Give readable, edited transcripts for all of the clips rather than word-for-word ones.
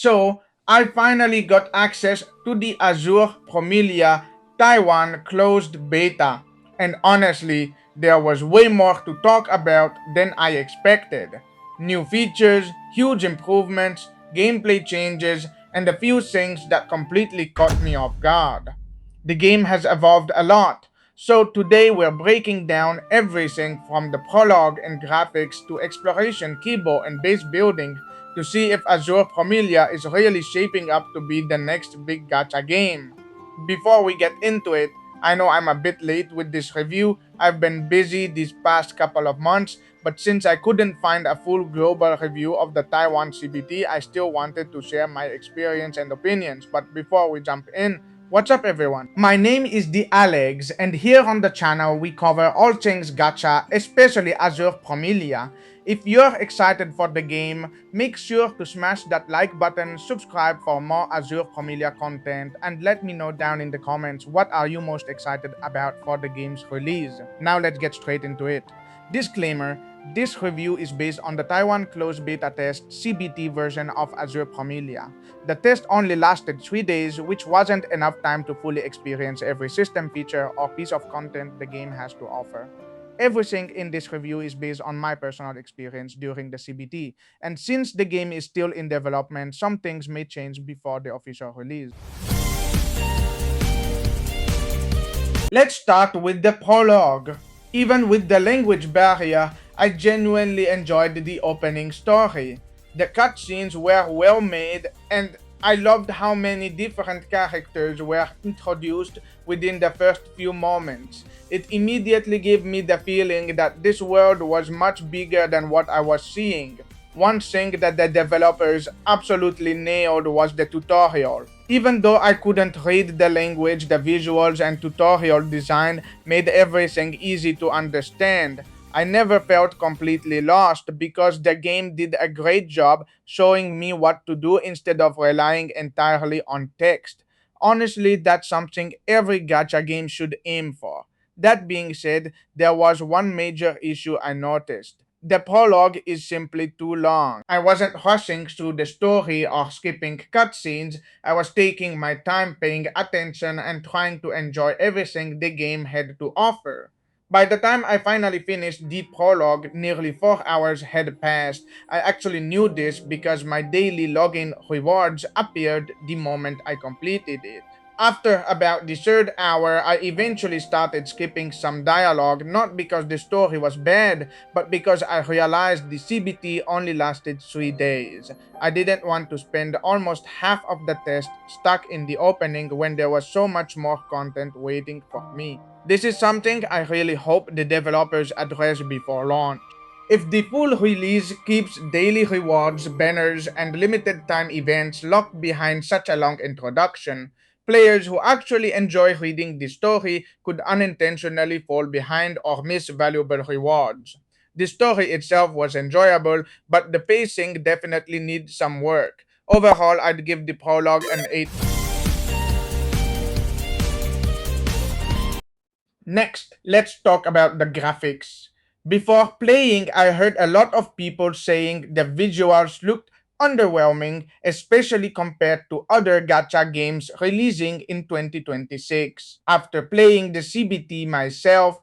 So, I finally got access to the Azur Promilia Taiwan closed beta, and honestly, there was way more to talk about than I expected. New features, huge improvements, gameplay changes, and a few things that completely caught me off guard. The game has evolved a lot, so today we're breaking down everything from the prologue and graphics to exploration, Kibo, and base building to see if Azur Promilia is really shaping up to be the next big gacha game. Before we get into it, I know I'm a bit late with this review. I've been busy these past couple of months, but since I couldn't find a full global review of the Taiwan CBT, I still wanted to share my experience and opinions. But before we jump in, what's up everyone? My name is the Alex, and here on the channel we cover all things gacha, especially Azur Promilia. If you're excited for the game, make sure to smash that like button, subscribe for more Azur Promilia content, and let me know down in the comments what are you most excited about for the game's release. Now let's get straight into it. Disclaimer: this review is based on the Taiwan closed beta test CBT version of Azur Promilia. The test only lasted 3 days, which wasn't enough time to fully experience every system feature or piece of content the game has to offer. Everything in this review is based on my personal experience during the CBT, and since the game is still in development, some things may change before the official release. Let's start with the prologue. Even with the language barrier, I genuinely enjoyed the opening story. The cutscenes were well made, and I loved how many different characters were introduced within the first few moments. It immediately gave me the feeling that this world was much bigger than what I was seeing. One thing that the developers absolutely nailed was the tutorial. Even though I couldn't read the language, the visuals and tutorial design made everything easy to understand. I never felt completely lost because the game did a great job showing me what to do instead of relying entirely on text. Honestly, that's something every gacha game should aim for. That being said, there was one major issue I noticed. The prologue is simply too long. I wasn't rushing through the story or skipping cutscenes. I was taking my time paying attention and trying to enjoy everything the game had to offer. By the time I finally finished the prologue, nearly 4 hours had passed. I actually knew this because my daily login rewards appeared the moment I completed it. After about the third hour, I eventually started skipping some dialogue, not because the story was bad, but because I realized the CBT only lasted 3 days. I didn't want to spend almost half of the test stuck in the opening when there was so much more content waiting for me. This is something I really hope the developers address before launch. If the full release keeps daily rewards, banners, and limited time events locked behind such a long introduction, players who actually enjoy reading the story could unintentionally fall behind or miss valuable rewards. The story itself was enjoyable, but the pacing definitely needs some work. Overall, I'd give the prologue an 8. Next, let's talk about the graphics. Before playing, I heard a lot of people saying the visuals looked underwhelming, especially compared to other gacha games releasing in 2026. After playing the CBT myself,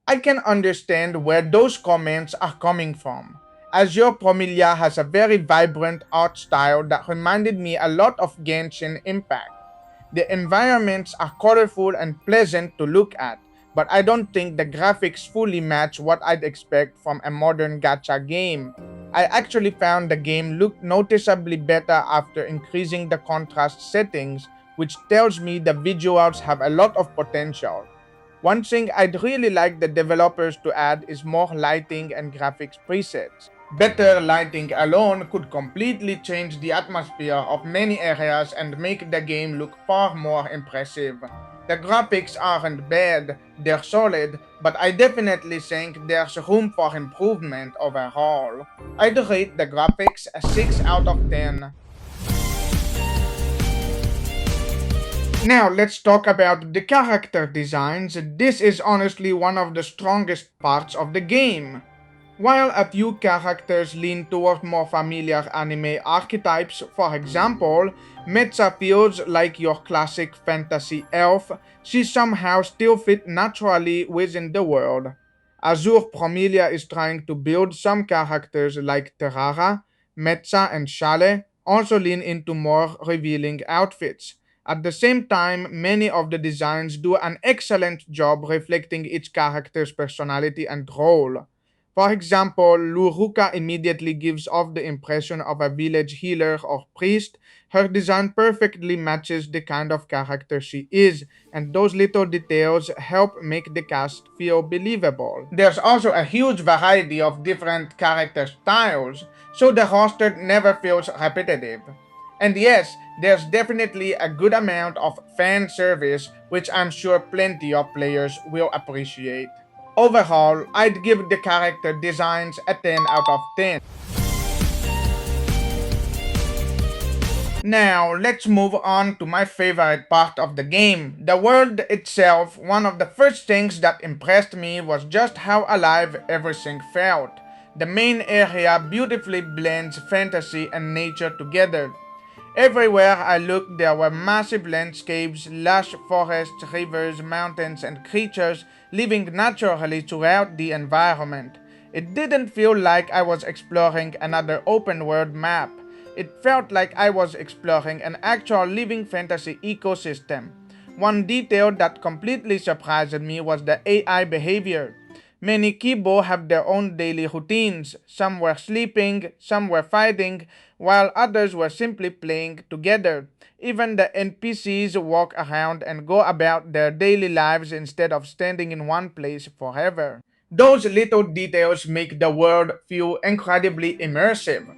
I can understand where those comments are coming from. Azur Promilia has a very vibrant art style that reminded me a lot of Genshin Impact. The environments are colorful and pleasant to look at, but I don't think the graphics fully match what I'd expect from a modern gacha game. I actually found the game looked noticeably better after increasing the contrast settings, which tells me the visuals have a lot of potential. One thing I'd really like the developers to add is more lighting and graphics presets. Better lighting alone could completely change the atmosphere of many areas and make the game look far more impressive. The graphics aren't bad, they're solid, but I definitely think there's room for improvement overall. I'd rate the graphics a 6 out of 10. Now let's talk about the character designs. This is honestly one of the strongest parts of the game. While a few characters lean toward more familiar anime archetypes, for example, Metsa feels like your classic fantasy elf, she somehow still fits naturally within the world. Azur Promilia is trying to build some characters like Terrara, Metsa, and Shale also lean into more revealing outfits. At the same time, many of the designs do an excellent job reflecting each character's personality and role. For example, Luruka immediately gives off the impression of a village healer or priest. Her design perfectly matches the kind of character she is, and those little details help make the cast feel believable. There's also a huge variety of different character styles, so the roster never feels repetitive. And yes, there's definitely a good amount of fan service, which I'm sure plenty of players will appreciate. Overall, I'd give the character designs a 10 out of 10. Now, let's move on to my favorite part of the game, the world itself. One of the first things that impressed me was just how alive everything felt. The main area beautifully blends fantasy and nature together. Everywhere I looked, there were massive landscapes, lush forests, rivers, mountains, and creatures living naturally throughout the environment. It didn't feel like I was exploring another open world map. It felt like I was exploring an actual living fantasy ecosystem. One detail that completely surprised me was the AI behavior. Many Kibo have their own daily routines. Some were sleeping, some were fighting, while others were simply playing together. Even the NPCs walk around and go about their daily lives instead of standing in one place forever. Those little details make the world feel incredibly immersive.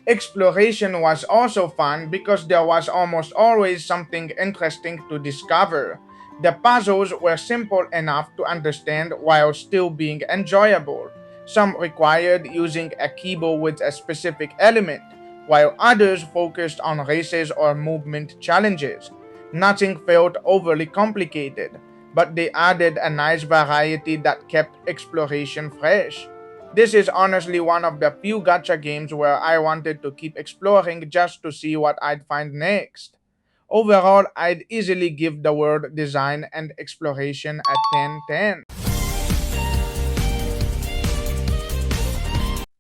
Exploration was also fun because there was almost always something interesting to discover. The puzzles were simple enough to understand while still being enjoyable. Some required using a keyboard with a specific element, while others focused on races or movement challenges. Nothing felt overly complicated, but they added a nice variety that kept exploration fresh. This is honestly one of the few gacha games where I wanted to keep exploring just to see what I'd find next. Overall, I'd easily give the world design and exploration a 10/10.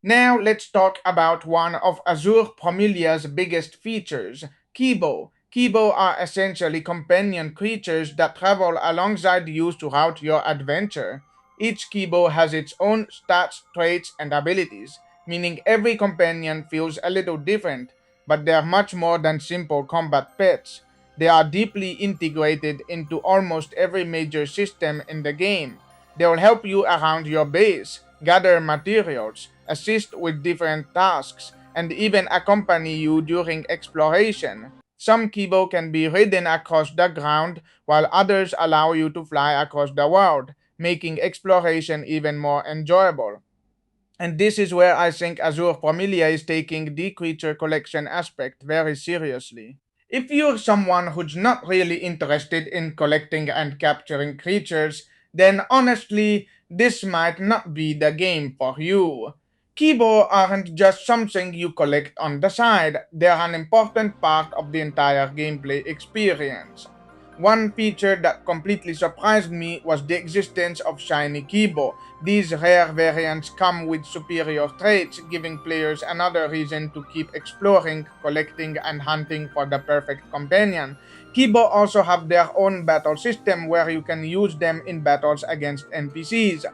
Now let's talk about one of Azur Promilia's biggest features, Kibo. Kibo are essentially companion creatures that travel alongside you throughout your adventure. Each Kibo has its own stats, traits, and abilities, meaning every companion feels a little different, but they are much more than simple combat pets. They are deeply integrated into almost every major system in the game. They will help you around your base, gather materials, assist with different tasks, and even accompany you during exploration. Some Kibo can be ridden across the ground, while others allow you to fly across the world, making exploration even more enjoyable. And this is where I think Azur Familia is taking the creature collection aspect very seriously. If you're someone who's not really interested in collecting and capturing creatures, then honestly, this might not be the game for you. Kibo aren't just something you collect on the side, they're an important part of the entire gameplay experience. One feature that completely surprised me was the existence of shiny Kibo. These rare variants come with superior traits, giving players another reason to keep exploring, collecting, and hunting for the perfect companion. Kibo also have their own battle system where you can use them in battles against NPCs.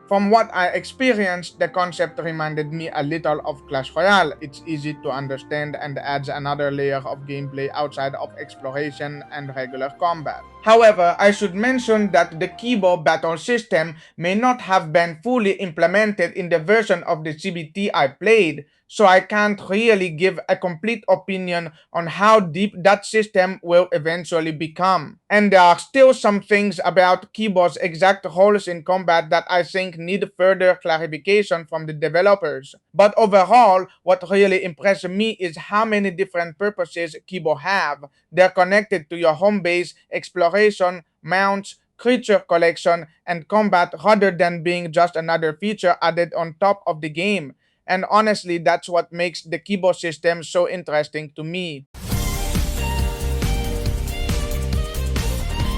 From what I experienced, the concept reminded me a little of Clash Royale. It's easy to understand and adds another layer of gameplay outside of exploration and regular combat. However, I should mention that the Kibo battle system may not have been fully implemented in the version of the CBT I played, so I can't really give a complete opinion on how deep that system will eventually become. And there are still some things about Kibo's exact roles in combat that I think need further clarification from the developers. But overall, what really impressed me is how many different purposes Kibo have. They're connected to your home base, exploration, mounts, creature collection, and combat rather than being just another feature added on top of the game. And honestly, that's what makes the Kibo system so interesting to me.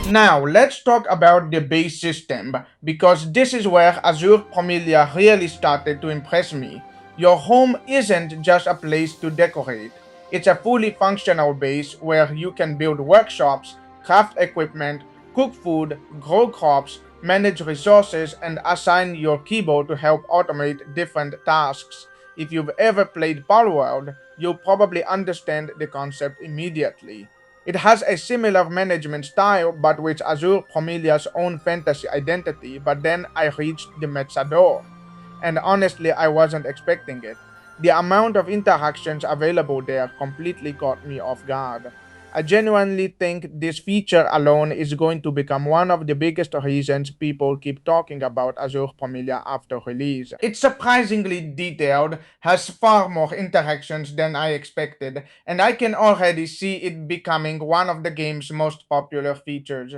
Now, let's talk about the base system, because this is where Azur Promilia really started to impress me. Your home isn't just a place to decorate. It's a fully functional base where you can build workshops, craft equipment, cook food, grow crops, manage resources, and assign your Kibo to help automate different tasks. If you've ever played Palworld, you'll probably understand the concept immediately. It has a similar management style but with Azur Promilia's own fantasy identity, but then I reached the Metsador. And honestly, I wasn't expecting it. The amount of interactions available there completely caught me off guard. I genuinely think this feature alone is going to become one of the biggest reasons people keep talking about Azur Promilia after release. It's surprisingly detailed, has far more interactions than I expected, and I can already see it becoming one of the game's most popular features.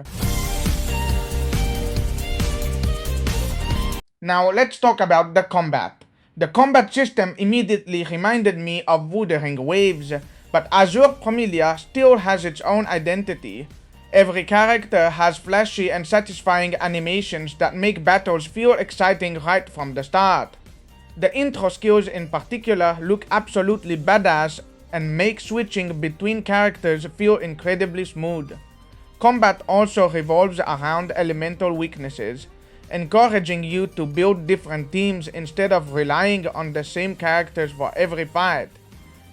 Now let's talk about the combat. The combat system immediately reminded me of Wuthering Waves, but Azur Promilia still has its own identity. Every character has flashy and satisfying animations that make battles feel exciting right from the start. The intro skills in particular look absolutely badass and make switching between characters feel incredibly smooth. Combat also revolves around elemental weaknesses, encouraging you to build different teams instead of relying on the same characters for every fight.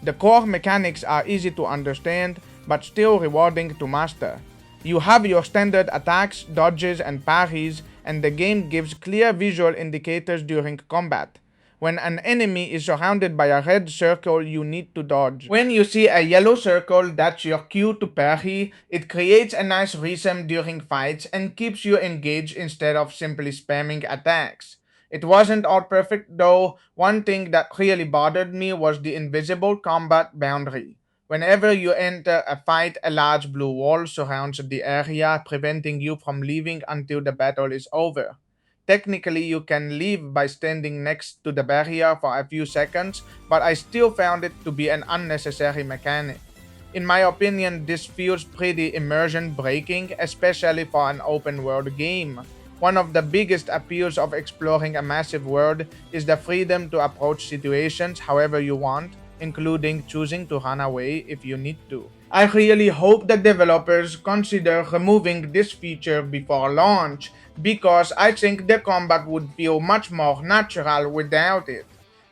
The core mechanics are easy to understand, but still rewarding to master. You have your standard attacks, dodges, and parries, and the game gives clear visual indicators during combat. When an enemy is surrounded by a red circle, you need to dodge. When you see a yellow circle, that's your cue to parry. It creates a nice rhythm during fights and keeps you engaged instead of simply spamming attacks. It wasn't all perfect though. One thing that really bothered me was the invisible combat boundary. Whenever you enter a fight, a large blue wall surrounds the area, preventing you from leaving until the battle is over. Technically, you can leave by standing next to the barrier for a few seconds, but I still found it to be an unnecessary mechanic. In my opinion, this feels pretty immersion breaking, especially for an open world game. One of the biggest appeals of exploring a massive world is the freedom to approach situations however you want, including choosing to run away if you need to. I really hope that developers consider removing this feature before launch, because I think the combat would feel much more natural without it.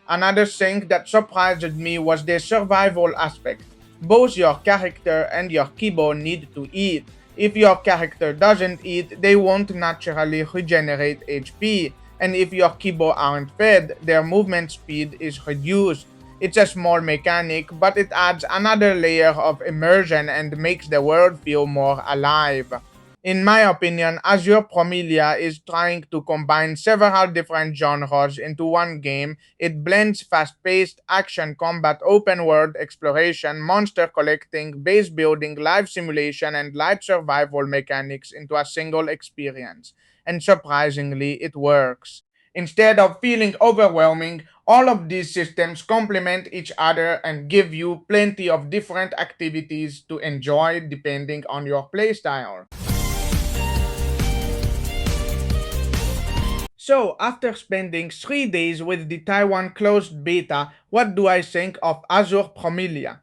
Another thing that surprised me was the survival aspect. Both your character and your Kibo need to eat. If your character doesn't eat, they won't naturally regenerate HP, and if your Kibo aren't fed, their movement speed is reduced. It's a small mechanic, but it adds another layer of immersion and makes the world feel more alive. In my opinion, Azur Promilia is trying to combine several different genres into one game. It blends fast-paced action combat, open-world exploration, monster collecting, base building, live simulation, and light survival mechanics into a single experience. And surprisingly, it works. Instead of feeling overwhelming, all of these systems complement each other and give you plenty of different activities to enjoy depending on your playstyle. So, after spending 3 days with the Taiwan closed beta, what do I think of Azur Promilia?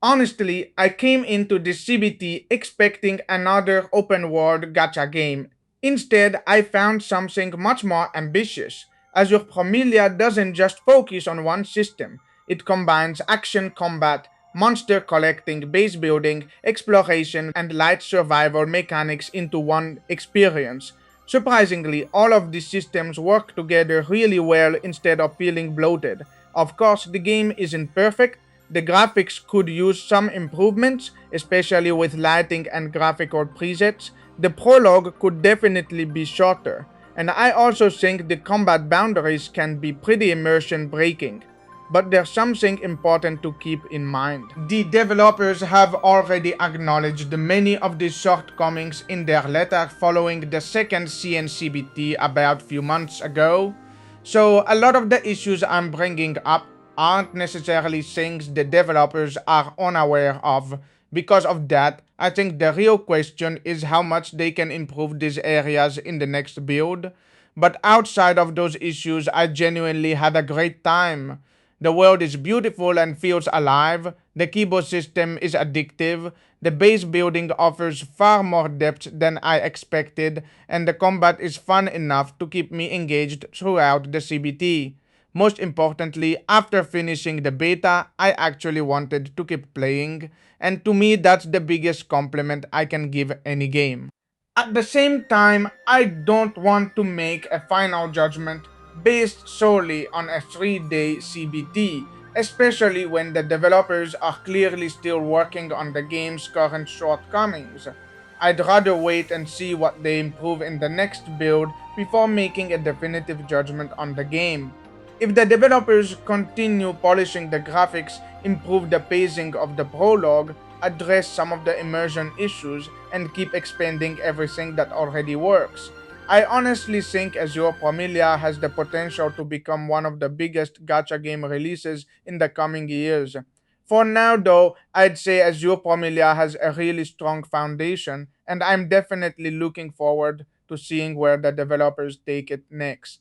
Honestly, I came into the CBT expecting another open world gacha game. Instead, I found something much more ambitious. Azur Promilia doesn't just focus on one system. It combines action combat, monster collecting, base building, exploration, and light survival mechanics into one experience. Surprisingly, all of these systems work together really well instead of feeling bloated. Of course, the game isn't perfect. The graphics could use some improvements, especially with lighting and graphical presets. The prologue could definitely be shorter, and I also think the combat boundaries can be pretty immersion breaking. But there's something important to keep in mind. The developers have already acknowledged many of the shortcomings in their letter following the second CNCBT about few months ago. So a lot of the issues I'm bringing up aren't necessarily things the developers are unaware of. Because of that, I think the real question is how much they can improve these areas in the next build. But outside of those issues, I genuinely had a great time. The world is beautiful and feels alive. The Kibo system is addictive. The base building offers far more depth than I expected, and the combat is fun enough to keep me engaged throughout the CBT. Most importantly, after finishing the beta, I actually wanted to keep playing, and to me, that's the biggest compliment I can give any game. At the same time, I don't want to make a final judgment based solely on a 3-day CBT, especially when the developers are clearly still working on the game's current shortcomings. I'd rather wait and see what they improve in the next build before making a definitive judgment on the game. If the developers continue polishing the graphics, improve the pacing of the prologue, address some of the immersion issues, and keep expanding everything that already works, I honestly think Azur Promilia has the potential to become one of the biggest gacha game releases in the coming years. For now, though, I'd say Azur Promilia has a really strong foundation, and I'm definitely looking forward to seeing where the developers take it next.